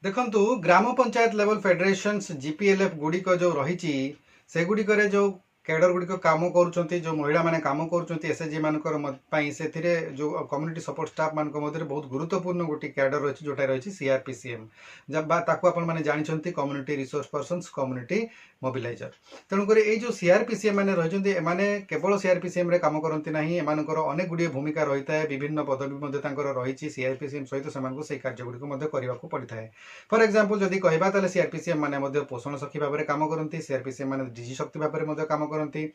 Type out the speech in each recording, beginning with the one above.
देखंतु ग्राम panchayat level federations जीपीएलएफ गुड़िक जो रही से गुड़िक जो कैडर गुड़िक काम करुँच जो महिला मैंने काम करुँच एसएचजी मानी से जो कम्युनिटी सपोर्ट स्टाफ मान मध्य बहुत गुरुत्वपूर्ण गोटे कैडर रही जोटा रही सीआरपीसीएम जब आपने जानते community resource persons community mobiliser तेणुक जो सीआरपीसीएम मैंने रही केवल सीआरपीसीएम रे काम करती ना एमानकर अनेक गुड़िए भूमिका रही है विभिन्न पदवी रही सीआरपीसीएम सहित से कार्यगुड़ी करने को पड़ता है। फॉर एग्जांपल जदि कहबा ताले सीआरपीसीएम माने पोषण सखी भाव में काम करती सीआरपीसीएम माने डिजी शक्ति भाव में काम करती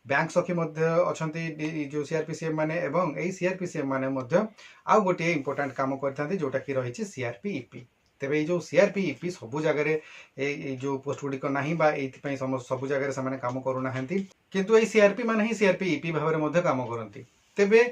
बैंक सखी अच्छा जो सीआरपीसीएम माने एवं यही सीआरपीसीएम माने आउ गोटे इंपोर्टाट काम करते जोटा कि रही सीआरपीईपी तेरे ये जो सीआरपीईपी सबू जगह जो पोस्ट गुड़िक ना ये सबू जगह से काम करूना किंतु ये सीआरपी मान ही सीआरपीईपी भाव में काम करती तेबे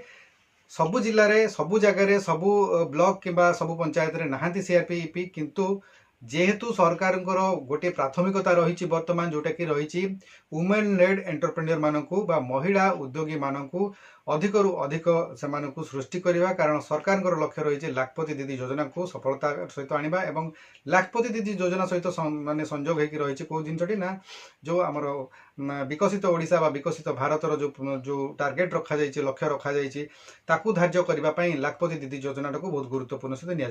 सबु जिले में सबु जगह सबु ब्लॉक किंबा सबु पंचायत रे नहांती सीआरपीईपी किंतु जेहेतु सरकार गोटे प्राथमिकता रही बर्तमान जोटा कि रही वुमेन लेड एंटरप्रेन्योर मानकू बा महिला उद्योगी मानकू अधिक रु अधिक से सृष्टि करवा कारण सरकार लक्ष्य रही लाखपति दीदी योजना को सफलता सहित आनिबा एवं लाखपति दीदी योजना सहित माने संजोग होगी रही कौ जिनटी ना जो आमर विकसित ओडिशा बा विकसित भारतर जो टार्गेट रखा जाइए लक्ष्य रखा जाइए ताकू धार्य करने लाखपति दीदी योजना को बहुत गुरुत्वपूर्ण सहित नि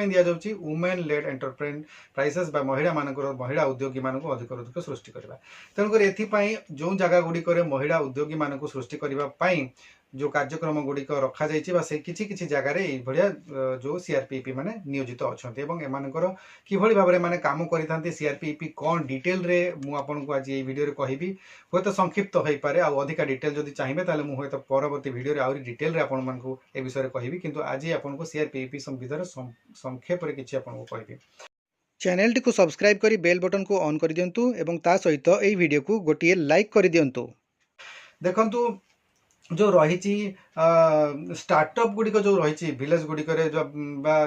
दि जाऊँगी वुमेन लेड एंटरप्राइजेस बा महिला उद्योगी मानक अधिक अधिक सृष्टि करवा तेणुकर एपाई जो जगह गुड़िक महिला उद्योगी मानक सृष्टि करने जो कार्यक्रम गुड़िक रखा से किसी जगार भाया जो सीआरपीईपी माने नियोजित अच्छा एमानकर किभली भाव में काम करते सीआरपीईपी कौन डिटेल रे मु आपको आज ये वीडियो रे कहि तो संक्षिप्त हो पारे आ अधिका डिटेल जदि चाहिए ताले मुझे तो परवर्ती वीडियो आहरी डिटेल रे आपण मानकु ए विषय कहि किंतु आज आपको सीआरपीईपी संविधान संक्षेप रे किछि आपनको कहि चैनल टी को सब्सक्राइब करी बेल बटन को ऑन कर दियंतु एवं ता सहित एई वीडियो को गोटिए लाइक कर दियंतु। देखंतु जो रही स्टार्टअप गुड़िक जो रही विलेज गुड़िक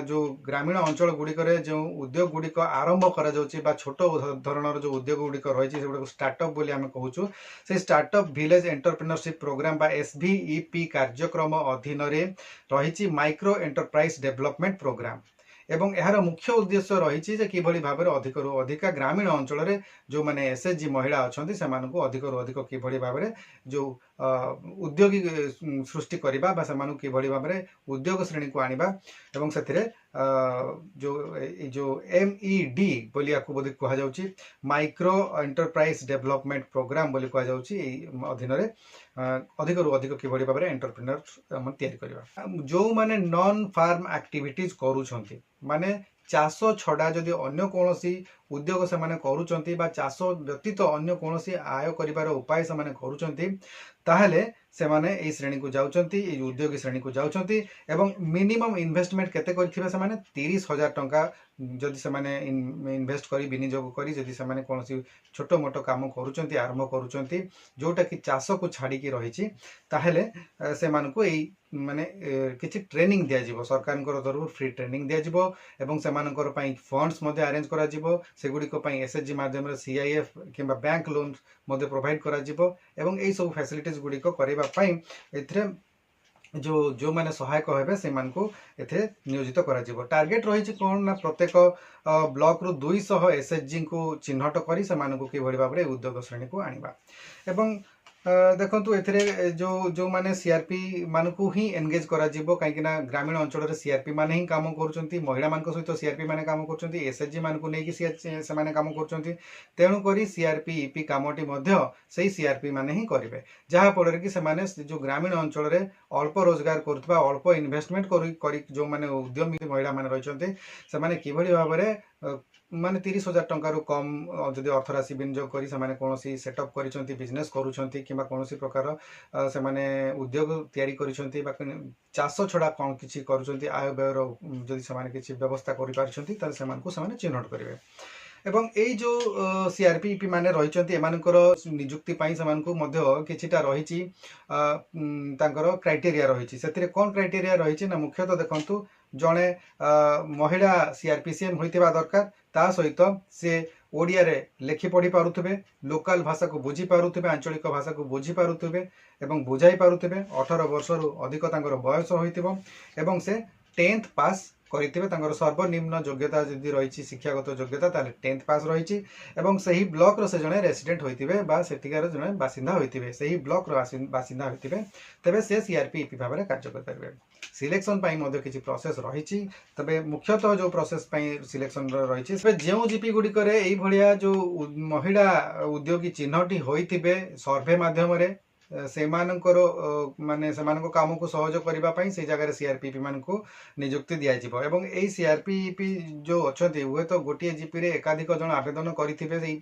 जो ग्रामीण अंचल गुड़िक जो उद्योग गुड़िक आरंभ कर छोट धरणर जो उद्योग गुड़िक रही स्टार्टअप बोली आम कहूँ से स्टार्टअप विलेज एंटरप्रेन्योरशिप प्रोग्राम बा एसवीईपी कार्यक्रम अधीन रही माइक्रो एंटरप्राइज डेवलपमेंट प्रोग्राम एवं यार मुख्य उद्देश्य रही किभली भाव में अधिक रु अधिक ग्रामीण अंचल में जो मैंने एसएचजी महिला अच्छा से अधिक रु अधिक किभली भाव में जो उद्योगी सृष्टि करवा किभली भाव में उद्योग श्रेणी को आनिबा एवं से जो एमईडी बोली आपको बोध कहुच्छी माइक्रो एंटरप्राइज डेवलपमेंट प्रोग्राम बोली कहुच्छी अधीन अधिक रु अधिक किभली भाव में एंटरप्रेन्योर या जो मैंने नॉन फार्म एक्टिविटीज करूछंती माने चाष छड़ा जदि अन्य कौन उद्योग से करुँच चाष व्यतीत अन्य कौन आय कर उपाय से ताहले से माने ए श्रेणी को जाउछंती उद्योगी श्रेणी को जाउछंती एवं मिनिमम इन्वेस्टमेंट केते करथिबे से माने 30,000 टंका जदि से माने इन्वेस्ट करी विनियोग करी जदि से माने कोनसी छोटो मोटो काम करूछंती आरंभ करूछंती जोटा कि चाष को छाड़ी की रही ताहले से मानको एई माने किछि ट्रेनिंग दिया जिवो सरकार तरफ फ्री ट्रेनिंग दिया जिवो एवं से मानकर पई फंड्स मध्ये अरेंज करा जिवो से गुडी को पई एसएचजी माध्यम रे सीआईएफ किंबा बैंक लोन मध्ये प्रोवाइड करा जिवो एवं एई सब फैसिलिटीज गुडी को करबा पई एथरे जो मैंने सहायक हेबे से मानकु एथे नियोजित करा जिवो टार्गेट रही कौन ना प्रत्येक ब्लॉक रु 200 एसएचजी को चिन्हट करी से मानकु किभली भाव में उद्योग श्रेणी को आनिबा एवं देखंतु एथिरे जो माने सीआरपी मानकु ही एंगेज करा जिवो काहेकि ना ग्रामीण अंचल रे सीआरपी माने ही काम करूचंती महिला मानक सहित सीआरपी माने काम करूचंती एसएचजी मानकु नेकी से माने काम करूचंती तेणु करी सीआरपीईपी कामटी मध्य सेही सीआरपी माने ही करिवे जहा फल कि से माने जो ग्रामीण अंचल रे अल्प रोजगार करथबा अल्प इन्वेस्टमेंट करी जो माने उद्यमी महिला माने रहिचंती से माने किभली भाव में माने 30,000 टंका रु कम जदि अर्थराशि विनियोग करी से माने कोनोसी सेटअप करिसंती बिजनेस करूछंती किबा कोनोसी प्रकार से माने उद्योग तयारी करिसंती बा चाष छड़ा कोन किछि करूछंती आय व्ययर जदि से माने किछि व्यवस्था करि पारिसंती त से मानकु से माने चिन्हट करिवे एवं यही जो सीआरपीईपी माने रहिचंती एमानकर नियुक्ति पाई समानकु मध्य किछिटा रहिछि तांकर क्राइटेरिया रहिछि सेतिरे कोन क्राइटेरिया रहिछि ना मुख्यतः देखंतु जणे महिला सीआरपीसीएम होइतिबा दरकार ता सहित से ओडिया रे लेखि पढ़ी पारुथिबे लोकल भाषा को बुझी पारुथिबे आंचलिक भाषा को बुझी पारुथिबे एवं बुझाई पारुथिबे 18 वर्ष रु अधिक तांकर बयस होइतिबो एवं से 10th पास କରିଥିବେ ତାଙ୍କର ସର୍ବନିମ୍ନ ଯୋଗ୍ୟତା ଯଦି ରହିଛି ଶିକ୍ଷାଗତ ଯୋଗ୍ୟତା ତାହେଲେ 10th ପାସ୍ ରହିଛି ଏବଂ ସେହି ବ୍ଲକର ସେ ଜଣେ ରେସିଡେଣ୍ଟ ହୋଇଥିବେ ବା ସେଠିକାର ଜଣେ ବାସିନ୍ଦା ହୋଇଥିବେ ସେହି ବ୍ଲକର ବାସିନ୍ଦା ହୋଇଥିବେ ତେବେ ସେ ସିଆରପିଇପି ଭାବରେ କାର୍ଯ୍ୟ କରିପାରିବେ। ସିଲେକ୍ସନ ପାଇଁ ମଧ୍ୟ କିଛି ପ୍ରୋସେସ ରହିଛି। ତେବେ ମୁଖ୍ୟତଃ ଯେଉଁ ପ୍ରୋସେସ ପାଇଁ ସିଲେକ୍ସନ ରହିଛି ସେ ଯେଉଁ ଜିପି ଗୁଡ଼ିକରେ ଏଇଭଳିଆ ଯେଉଁ ମହିଳା ଉଦ୍ୟୋଗୀ ଚିହ୍ନଟି ହୋଇଥିବେ ସର୍ଭେ ମାଧ୍ୟମରେ ସେମାନଙ୍କର ମାନେ ସେମାନଙ୍କ କାମକୁ ସହଜ କରିବା ପାଇଁ ସେଇ ଜାଗାରେ ସିଆରପିଇପି ମାନଙ୍କୁ ନିଯୁକ୍ତି ଦିଆଯିବ ଏବଂ ଏଇ ସିଆରପିଇପି ଯେଉଁ ଅଛନ୍ତି ହୁଏତ ଗୋଟିଏ ଜିପିରେ ଏକାଧିକ ଜଣ ଆବେଦନ କରିଥିବେ ସେଇ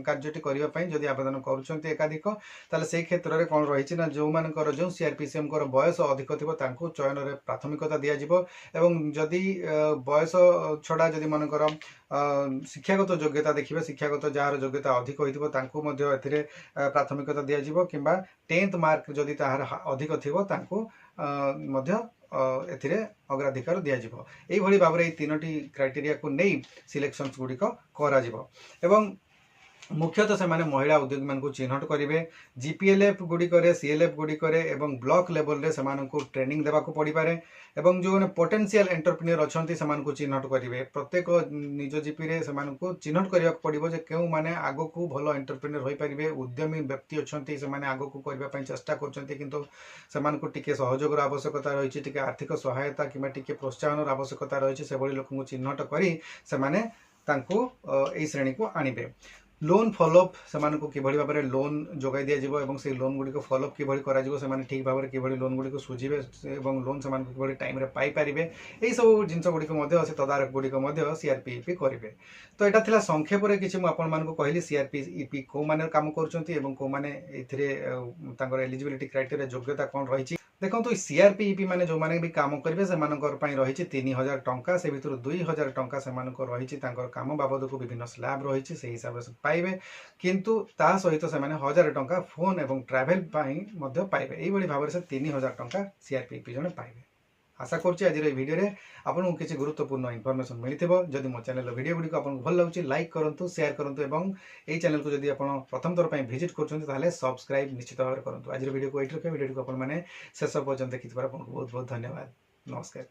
କାର୍ଯ୍ୟଟି କରିବା ପାଇଁ। ଯଦି ଆବେଦନ କରୁଛନ୍ତି ଏକାଧିକ ତାହେଲେ ସେଇ କ୍ଷେତ୍ରରେ କ'ଣ ରହିଛି ନା ଯେଉଁମାନଙ୍କର ଯେଉଁ ସିଆରପିସିଏମଙ୍କର ବୟସ ଅଧିକ ଥିବ ତାଙ୍କୁ ଚୟନରେ ପ୍ରାଥମିକତା ଦିଆଯିବ ଏବଂ ଯଦି ବୟସ ଛଡ଼ା ଯଦି ମନେକର ଶିକ୍ଷାଗତ ଯୋଗ୍ୟତା ଦେଖିବେ ଶିକ୍ଷାଗତ ଯାହାର ଯୋଗ୍ୟତା ଅଧିକ ହୋଇଥିବ ତାଙ୍କୁ ମଧ୍ୟ ଏଥିରେ ପ୍ରାଥମିକତା ଦିଆଯିବ କିମ୍ବା 10th ମାର୍କ ଯଦି ତାହାର ଅଧିକ ଥିବ ତାଙ୍କୁ ମଧ୍ୟ ଏଥିରେ ଅଗ୍ରାଧିକାର ଦିଆଯିବ। ଏଇଭଳି ଭାବରେ ଏଇ 3ଟି କ୍ରାଇଟେରିଆକୁ ନେଇ ସିଲେକ୍ସନ୍ସ ଗୁଡ଼ିକ କରାଯିବ ଏବଂ ମୁଖ୍ୟତଃ ସେମାନେ ମହିଳା ଉଦ୍ୟୋଗୀମାନଙ୍କୁ ଚିହ୍ନଟ କରିବେ। ଜିପିଏଲ୍ଏଫ୍ ଗୁଡ଼ିକରେ ସିଏଲ୍ଏଫ୍ ଗୁଡ଼ିକରେ ଏବଂ ବ୍ଲକ ଲେଭଲରେ ସେମାନଙ୍କୁ ଟ୍ରେନିଂ ଦେବାକୁ ପଡ଼ିପାରେ ଏବଂ ଯେଉଁମାନେ ପୋଟେନ୍ସିଆଲ ଏଣ୍ଟରପ୍ରିନିୟର ଅଛନ୍ତି ସେମାନଙ୍କୁ ଚିହ୍ନଟ କରିବେ। ପ୍ରତ୍ୟେକ ନିଜ ଜିପିରେ ସେମାନଙ୍କୁ ଚିହ୍ନଟ କରିବାକୁ ପଡ଼ିବ ଯେ କେଉଁମାନେ ଆଗକୁ ଭଲ ଏଣ୍ଟରପ୍ରିନିୟର ହୋଇପାରିବେ। ଉଦ୍ୟମୀ ବ୍ୟକ୍ତି ଅଛନ୍ତି ସେମାନେ ଆଗକୁ କରିବା ପାଇଁ ଚେଷ୍ଟା କରୁଛନ୍ତି କିନ୍ତୁ ସେମାନଙ୍କୁ ଟିକେ ସହଯୋଗର ଆବଶ୍ୟକତା ରହିଛି, ଟିକେ ଆର୍ଥିକ ସହାୟତା କିମ୍ବା ଟିକେ ପ୍ରୋତ୍ସାହନର ଆବଶ୍ୟକତା ରହିଛି। ସେଭଳି ଲୋକଙ୍କୁ ଚିହ୍ନଟ କରି ସେମାନେ ତାଙ୍କୁ ଏହି ଶ୍ରେଣୀକୁ ଆଣିବେ। ଲୋନ୍ ଫଲୋଅପ୍ ସେମାନଙ୍କୁ କିଭଳି ଭାବରେ ଲୋନ୍ ଯୋଗାଇ ଦିଆଯିବ ଏବଂ ସେଇ ଲୋନ୍ ଗୁଡ଼ିକ ଫଲୋଅପ୍ କିଭଳି କରାଯିବ, ସେମାନେ ଠିକ୍ ଭାବରେ କିଭଳି ଲୋନ୍ ଗୁଡ଼ିକୁ ସୁଝିବେ ଏବଂ ଲୋନ୍ ସେମାନଙ୍କୁ କିଭଳି ଟାଇମ୍ରେ ପାଇପାରିବେ, ଏହିସବୁ ଜିନିଷ ଗୁଡ଼ିକ ମଧ୍ୟ ସେ ତଦାରଖ ଗୁଡ଼ିକ ମଧ୍ୟ ସିଆରପିଇପି କରିବେ। ତ ଏଇଟା ଥିଲା ସଂକ୍ଷେପରେ କିଛି ମୁଁ ଆପଣମାନଙ୍କୁ କହିଲି ସିଆରପିଇପି କେଉଁମାନେ କାମ କରୁଛନ୍ତି ଏବଂ କେଉଁମାନେ ଏଥିରେ ତାଙ୍କର ଏଲିଜିବିଲିଟି କ୍ରାଇଟେରିଆ ଯୋଗ୍ୟତା କ'ଣ ରହିଛି। ଦେଖନ୍ତୁ ସିଆରପିଇପି ମାନେ ଯେଉଁମାନେ ବି କାମ କରିବେ ସେମାନଙ୍କର ପାଇଁ ରହିଛି 3000 ଟଙ୍କା। ସେ ଭିତରୁ 2000 ଟଙ୍କା ସେମାନଙ୍କର ରହିଛି ତାଙ୍କର କାମ ବାବଦକୁ ବିଭିନ୍ନ ସ୍ଲାବ୍ ରହିଛି ସେହି ହିସାବରେ ସେ ପାଇବେ, କିନ୍ତୁ ତା ସହିତ ସେମାନେ 1000 ଟଙ୍କା ଫୋନ୍ ଏବଂ ଟ୍ରାଭେଲ୍ ପାଇଁ ମଧ୍ୟ ପାଇବେ। ଏଇଭଳି ଭାବରେ ସେ 3000 ଟଙ୍କା ସିଆରପିଇପି ଜଣେ ପାଇବେ। ଆଶା କରୁଛି ଆଜିର এই ଭିଡ଼ିଓରେ ଆପଣଙ୍କୁ କିଛି ଗୁରୁତ୍ୱପୂର୍ଣ୍ଣ ଇନଫର୍ମେସନ୍ ମିଳିଥିବ। ଯଦି ମୋ ଚ୍ୟାନେଲର ଭିଡ଼ିଓ ଗୁଡ଼ିକ ଆପଣଙ୍କୁ ଭଲ ଲାଗୁଛି ଲାଇକ୍ କରନ୍ତୁ, ସେୟାର କରନ୍ତୁ ଏବଂ এই ଚ୍ୟାନେଲକୁ ଯଦି ଆପଣ ପ୍ରଥମ ଥର ପାଇଁ ଭିଜିଟ୍ କରୁଛନ୍ତି ତାହେଲେ ସବସ୍କ୍ରାଇବ୍ ନିଶ୍ଚିତ ଭାବରେ କରନ୍ତୁ। ଆଜିର ଭିଡ଼ିଓକୁ ଏଇଠି ରଖିବା। ଭିଡ଼ିଓକୁ ଆପଣମାନେ ଶେଷ ପର୍ଯ୍ୟନ୍ତ ଦେଖିଥିବାରୁ ଆପଣଙ୍କୁ ବହୁତ ବହୁତ ଧନ୍ୟବାଦ। ନମସ୍କାର।